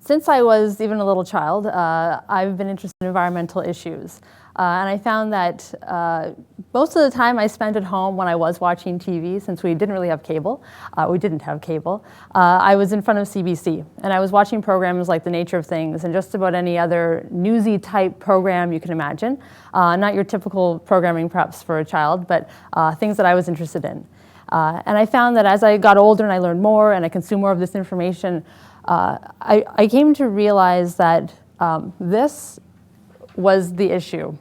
Since I was even a little child, I've been interested in environmental issues. And I found that most of the time I spent at home when I was watching TV, since we didn't really have cable, I was in front of CBC. And I was watching programs like The Nature of Things and just about any other newsy type program you can imagine. Not your typical programming perhaps for a child, but things that I was interested in. And I found that as I got older and I learned more and I consumed more of this information, I came to realize that this was the issue.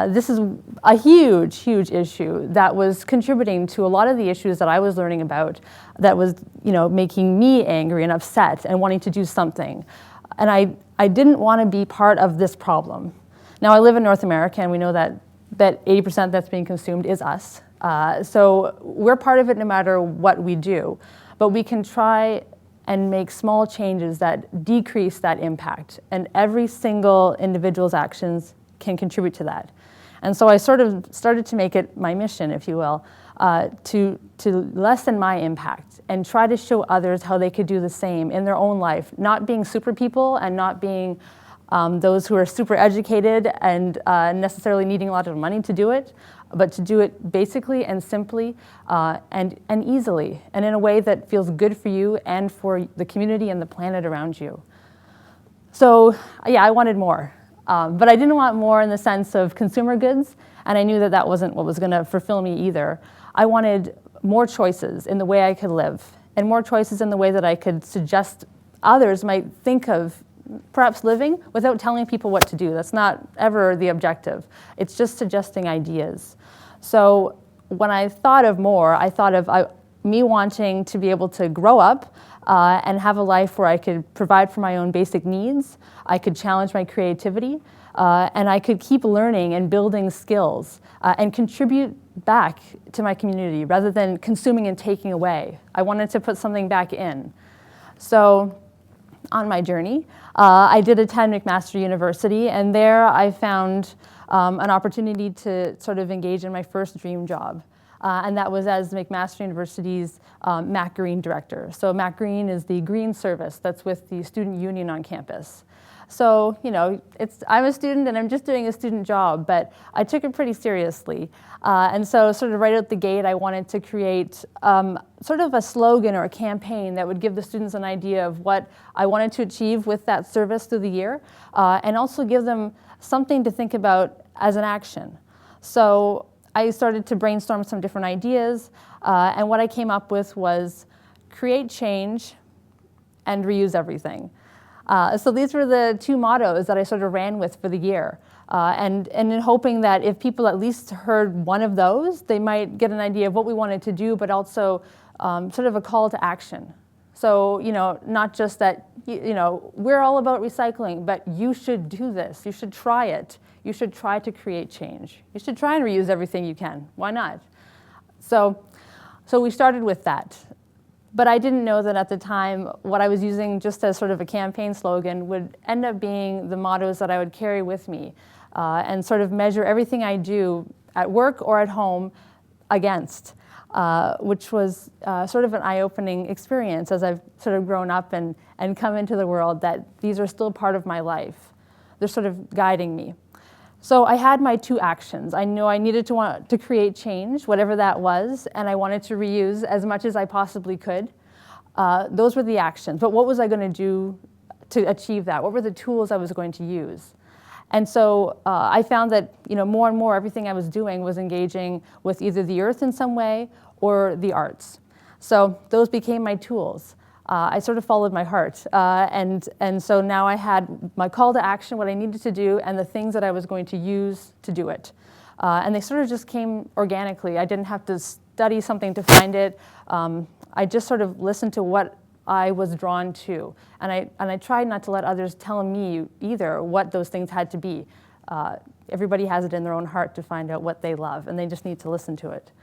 This is a huge, huge issue that was contributing to a lot of the issues that I was learning about that was, making me angry and upset and wanting to do something. And I didn't want to be part of this problem. Now, I live in North America, and we know that 80% that's being consumed is us. So we're part of it no matter what we do. But we can try and make small changes that decrease that impact. And every single individual's actions can contribute to that. And so I sort of started to make it my mission, if you will, to lessen my impact and try to show others how they could do the same in their own life, not being super people and not being those who are super educated and necessarily needing a lot of money to do it, but to do it basically and simply and easily and in a way that feels good for you and for the community and the planet around you. So yeah, I wanted more. But I didn't want more in the sense of consumer goods, and I knew that that wasn't what was going to fulfill me either. I wanted more choices in the way I could live, and more choices in the way that I could suggest others might think of perhaps living without telling people what to do. That's not ever the objective. It's just suggesting ideas. So when I thought of more, I thought of me wanting to be able to grow up and have a life where I could provide for my own basic needs, I could challenge my creativity, and I could keep learning and building skills and contribute back to my community rather than consuming and taking away. I wanted to put something back in. So on my journey, I did attend McMaster University, and there I found an opportunity to sort of engage in my first dream job. And that was as McMaster University's Mac Green director. So Mac Green is the green service that's with the student union on campus. So, I'm a student and I'm just doing a student job, but I took it pretty seriously. And so sort of right out the gate, I wanted to create sort of a slogan or a campaign that would give the students an idea of what I wanted to achieve with that service through the year, and also give them something to think about as an action. So I started to brainstorm some different ideas, and what I came up with was create change and reuse everything. So these were the two mottos that I sort of ran with for the year. And in hoping that if people at least heard one of those, they might get an idea of what we wanted to do, but also sort of a call to action. So, not just that, we're all about recycling, but you should do this. You should try it. You should try to create change. You should try and reuse everything you can. Why not? So we started with that. But I didn't know that at the time what I was using just as sort of a campaign slogan would end up being the mottos that I would carry with me and sort of measure everything I do at work or at home against, which was sort of an eye-opening experience as I've sort of grown up and come into the world that these are still part of my life. They're sort of guiding me. So I had my two actions. I knew I needed to create change, whatever that was, and I wanted to reuse as much as I possibly could. Those were the actions. But what was I going to do to achieve that? What were the tools I was going to use? And so I found that more and more everything I was doing was engaging with either the earth in some way or the arts. So those became my tools. I sort of followed my heart. And so now I had my call to action, what I needed to do, and the things that I was going to use to do it. And they sort of just came organically. I didn't have to study something to find it. I just sort of listened to what I was drawn to. And I tried not to let others tell me either what those things had to be. Everybody has it in their own heart to find out what they love, and they just need to listen to it.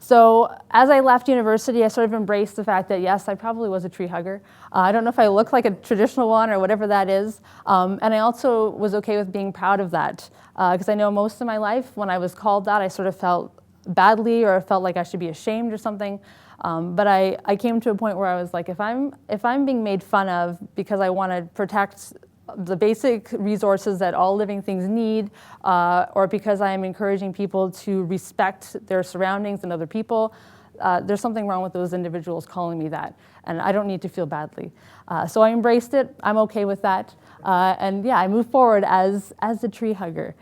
So as I left university, I sort of embraced the fact that, yes, I probably was a tree hugger. I don't know if I look like a traditional one or whatever that is. And I also was okay with being proud of that. Because I know most of my life, when I was called that, I sort of felt badly or felt like I should be ashamed or something. But I came to a point where I was like, if I'm being made fun of because I want to protect the basic resources that all living things need, or because I am encouraging people to respect their surroundings and other people, there's something wrong with those individuals calling me that, and I don't need to feel badly. So I embraced it. I'm okay with that, and yeah, I moved forward as the tree hugger.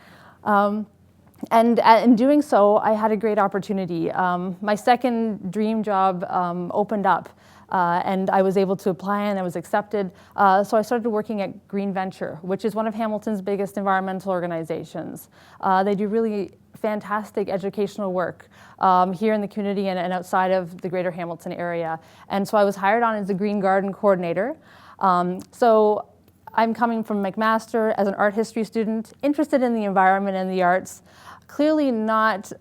And in doing so, I had a great opportunity. My second dream job opened up, and I was able to apply and I was accepted. So I started working at Green Venture, which is one of Hamilton's biggest environmental organizations. They do really fantastic educational work here in the community and outside of the greater Hamilton area. And so I was hired on as a Green Garden Coordinator. So I'm coming from McMaster as an art history student, interested in the environment and the arts, clearly not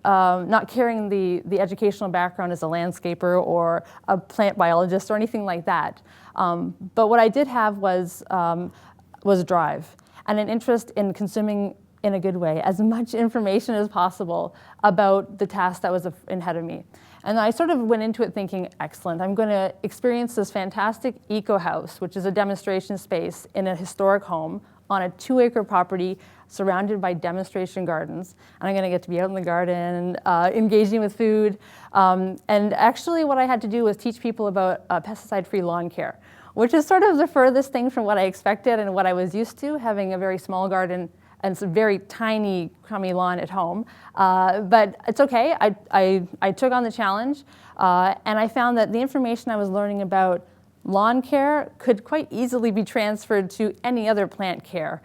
carrying the educational background as a landscaper or a plant biologist or anything like that. But what I did have was drive and an interest in consuming, in a good way, as much information as possible about the task that was ahead of me. And I sort of went into it thinking, excellent, I'm going to experience this fantastic eco house, which is a demonstration space in a historic home on a 2-acre property surrounded by demonstration gardens. And I'm going to get to be out in the garden, engaging with food. And actually what I had to do was teach people about pesticide-free lawn care, which is sort of the furthest thing from what I expected and what I was used to, having a very small garden and some very tiny, crummy lawn at home. But it's okay, I took on the challenge, and I found that the information I was learning about lawn care could quite easily be transferred to any other plant care.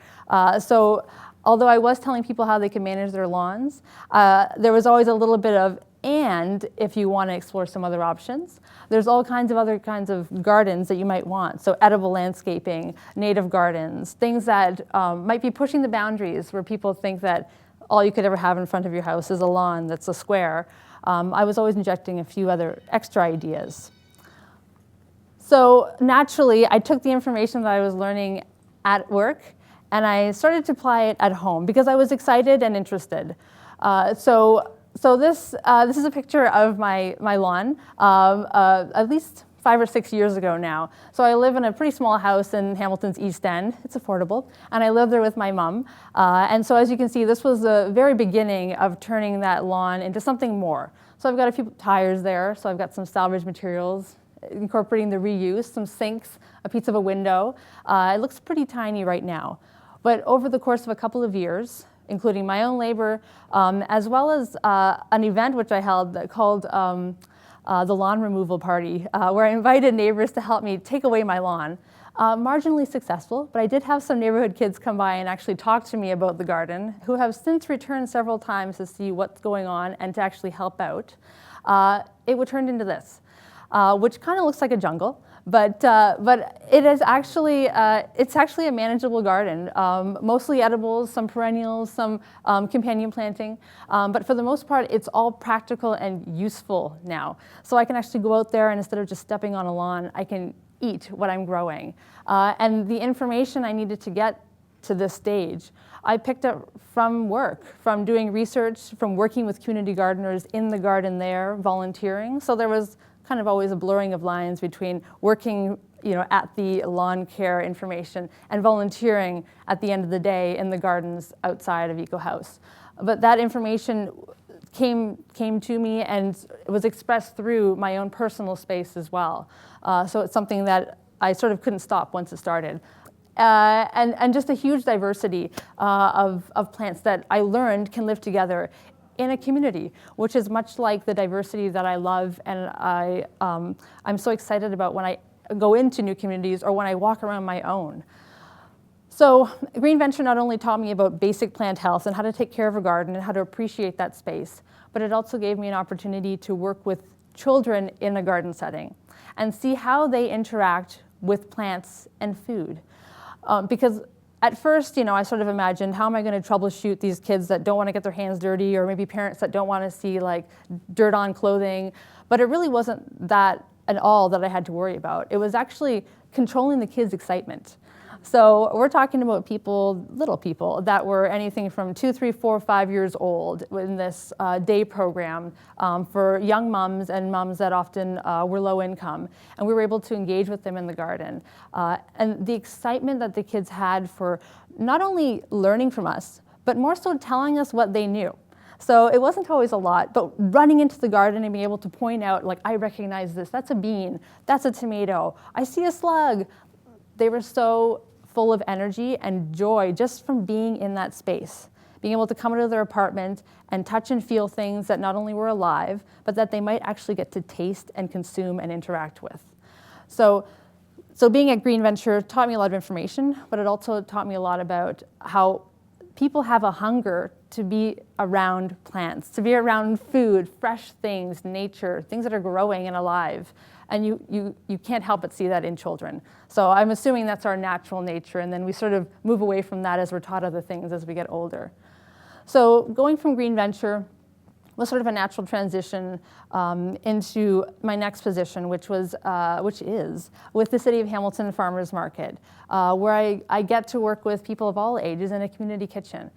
So although I was telling people how they could manage their lawns, there was always a little bit of, and if you want to explore some other options, there's all kinds of other kinds of gardens that you might want. So edible landscaping, native gardens, things that might be pushing the boundaries where people think that all you could ever have in front of your house is a lawn that's a square. I was always injecting a few other extra ideas. So naturally, I took the information that I was learning at work and I started to apply it at home because I was excited and interested. So this is a picture of my lawn, at least 5 or 6 years ago now. So I live in a pretty small house in Hamilton's East End. It's affordable. And I live there with my mom. And so as you can see, this was the very beginning of turning that lawn into something more. So I've got a few tires there. So I've got some salvage materials, incorporating the reuse, some sinks, a piece of a window. It looks pretty tiny right now. But over the course of a couple of years, including my own labor, as well as an event which I held called the Lawn Removal Party, where I invited neighbors to help me take away my lawn. Marginally successful, but I did have some neighborhood kids come by and actually talk to me about the garden, who have since returned several times to see what's going on and to actually help out. It turned into this, which kind of looks like a jungle. But it is actually, it's actually a manageable garden, mostly edibles, some perennials, some companion planting. But for the most part, it's all practical and useful now. So I can actually go out there and instead of just stepping on a lawn, I can eat what I'm growing. And the information I needed to get to this stage, I picked up from work, from doing research, from working with community gardeners in the garden there, volunteering. So there was kind of always a blurring of lines between working, at the lawn care information and volunteering at the end of the day in the gardens outside of Eco House. But that information came to me and was expressed through my own personal space as well. So it's something that I sort of couldn't stop once it started. And just a huge diversity of plants that I learned can live together in a community, which is much like the diversity that I love and I'm so excited about when I go into new communities or when I walk around my own. So Green Venture not only taught me about basic plant health and how to take care of a garden and how to appreciate that space, but it also gave me an opportunity to work with children in a garden setting and see how they interact with plants and food. Because at first, I sort of imagined, how am I going to troubleshoot these kids that don't want to get their hands dirty, or maybe parents that don't want to see like dirt on clothing? But it really wasn't that at all that I had to worry about. It was actually controlling the kids' excitement. So we're talking about people, little people, that were anything from 2, 3, 4, 5 years old in this day program for young moms and moms that often were low income. And we were able to engage with them in the garden. And the excitement that the kids had for not only learning from us, but more so telling us what they knew. So it wasn't always a lot, but running into the garden and being able to point out, like, I recognize this, that's a bean, that's a tomato, I see a slug. They were so full of energy and joy just from being in that space, being able to come into their apartment and touch and feel things that not only were alive, but that they might actually get to taste and consume and interact with. So being at Green Venture taught me a lot of information, but it also taught me a lot about how people have a hunger to be around plants, to be around food, fresh things, nature, things that are growing and alive. And you can't help but see that in children. So I'm assuming that's our natural nature, and then we sort of move away from that as we're taught other things as we get older. So going from Green Venture was sort of a natural transition into my next position, which is with the City of Hamilton Farmers Market, where I get to work with people of all ages in a community kitchen.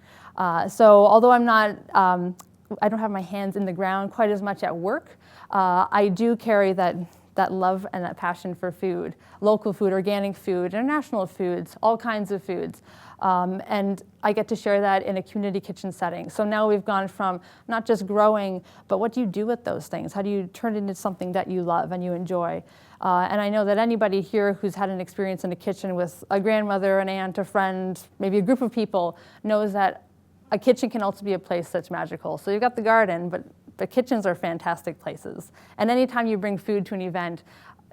So although I don't have my hands in the ground quite as much at work, I do carry that love and that passion for food, local food, organic food, international foods, all kinds of foods. And I get to share that in a community kitchen setting. So now we've gone from not just growing, but what do you do with those things? How do you turn it into something that you love and you enjoy? And I know that anybody here who's had an experience in a kitchen with a grandmother, an aunt, a friend, maybe a group of people, knows that a kitchen can also be a place that's magical. So you've got the garden, but the kitchens are fantastic places. And anytime you bring food to an event,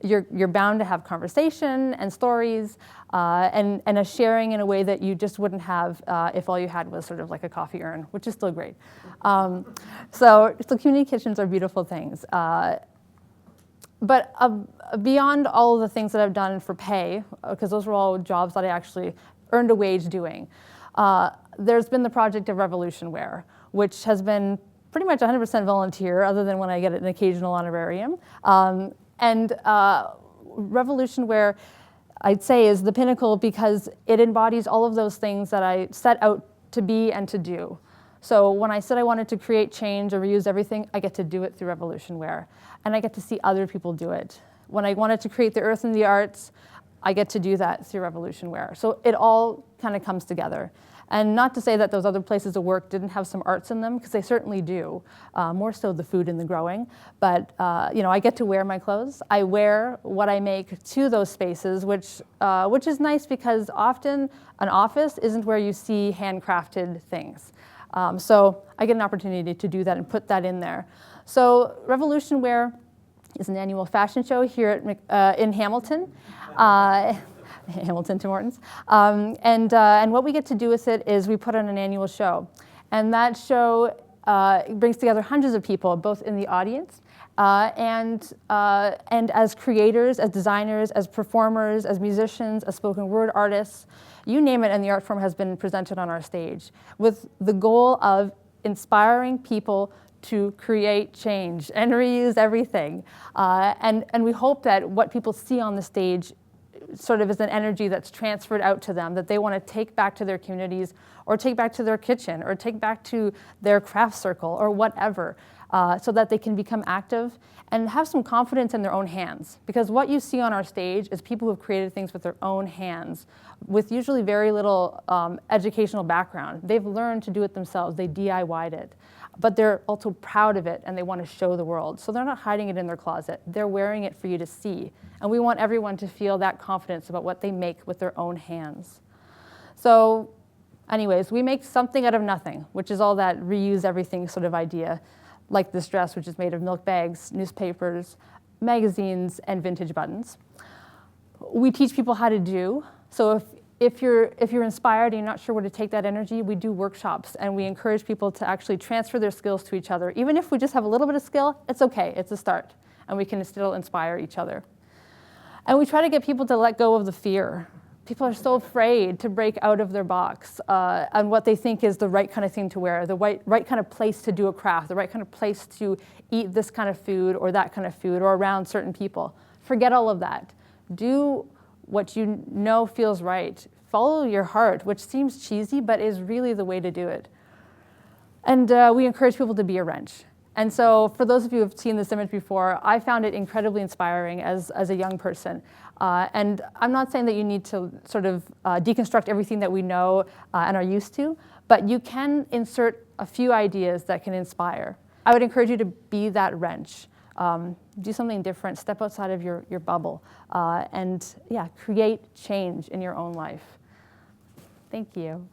you're bound to have conversation and stories and a sharing in a way that you just wouldn't have if all you had was sort of like a coffee urn, which is still great. So community kitchens are beautiful things. But beyond all of the things that I've done for pay, because those were all jobs that I actually earned a wage doing, there's been the project of Revolution Wear, which has been pretty much 100% volunteer, other than when I get an occasional honorarium. And Revolution Wear, I'd say, is the pinnacle because it embodies all of those things that I set out to be and to do. So when I said I wanted to create change or reuse everything, I get to do it through Revolution Wear. And I get to see other people do it. When I wanted to create the earth and the arts, I get to do that through Revolution Wear. So it all kind of comes together. And not to say that those other places of work didn't have some arts in them, because they certainly do, more so the food and the growing. But I get to wear my clothes. I wear what I make to those spaces, which is nice because often an office isn't where you see handcrafted things. So I get an opportunity to do that and put that in there. So Revolution Wear is an annual fashion show here at in Hamilton. Hamilton, Tim Hortons. And what we get to do with it is we put on an annual show. And that show brings together hundreds of people, both in the audience and as creators, as designers, as performers, as musicians, as spoken word artists, you name it, and the art form has been presented on our stage with the goal of inspiring people to create change and reuse everything. And we hope that what people see on the stage sort of is an energy that's transferred out to them that they want to take back to their communities or take back to their kitchen or take back to their craft circle or whatever, so that they can become active and have some confidence in their own hands. Because what you see on our stage is people who have created things with their own hands with usually very little educational background. They've learned to do it themselves. They DIY'd it. But they're also proud of it and they want to show the world. So they're not hiding it in their closet. They're wearing it for you to see. And we want everyone to feel that confidence about what they make with their own hands. So anyways, we make something out of nothing, which is all that reuse everything sort of idea, like this dress, which is made of milk bags, newspapers, magazines, and vintage buttons. We teach people how to do. So if you're inspired and you're not sure where to take that energy, we do workshops and we encourage people to actually transfer their skills to each other. Even if we just have a little bit of skill, it's okay, it's a start. And we can still inspire each other. And we try to get people to let go of the fear. People are so afraid to break out of their box on what they think is the right kind of thing to wear, the right kind of place to do a craft, the right kind of place to eat this kind of food or that kind of food or around certain people. Forget all of that. Do what you know feels right. follow your heart, which seems cheesy, but is really the way to do it. And we encourage people to be a wrench. And so for those of you who have seen this image before, I found it incredibly inspiring as a young person. And I'm not saying that you need to sort of deconstruct everything that we know and are used to, but you can insert a few ideas that can inspire. I would encourage you to be that wrench. Do something different, step outside of your bubble, and yeah, create change in your own life. Thank you.